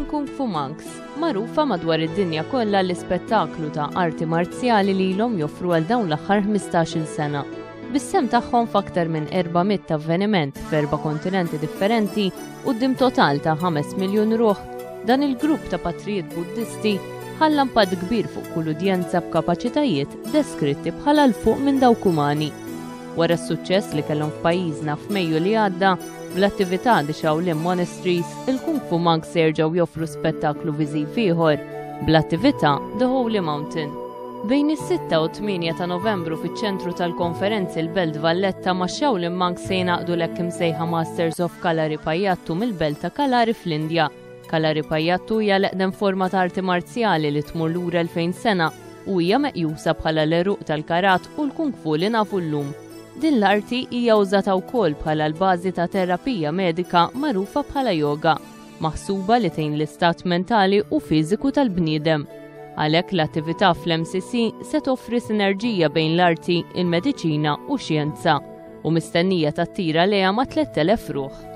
Kung Fu Monks, magħrufa madwar id-dinja kollha l-ispettaklu ta' arti marzjali li ilhom joffru għal dawn l-aħħar 15-il sena. Bis-sem tagħhom f'aktar minn 400 avveniment f'4 kontinenti differenti quddiem total ta' 5 miljun ruħ, dan il-grupp ta' patrijiet Buddisti ħalla impatt kbir fuq kull udjenza b'kapaċitajiet deskritti bħala l-fuq minn dawk umani. Wara s-suċċess li kellhom f'pajjiżna f'Mejju li għadda, bl-attività Ix-Shaolin Monasteries, il-Kung Fu Monks jerġgħu joffru spettaklu viżiv ieħor bl-attività The Holy Mountain. Bejn is-6 u 8 ta' Novembru fiċ-ċentru tal-konferenzi l-Belt Valletta ma' Shaolin Monks se jingħaqdu l-hekk imsejħa Masters of Kalari Pajattu mill-Belt ta' Kalari fl-Indja. Kalari Pajattu hija l-eqdem forma ta' arti marzjali li tmur lura 2000 sena u hija meqjusa bħala l-eruq tal-karat u l-kung fu li nafu llum. Din l-arti hija użata wkoll bħala l-bażi ta' terapija medika magħrufa bħala yoga, maħsuba li tgħin l-istat mentali u fiżiku tal-bniedem. Għalhekk l-attività fl-MCC se toffri sinerġija bejn l-arti, il-mediċina u xjenza u mistennija tattira lejha ma' 3000 ruħ.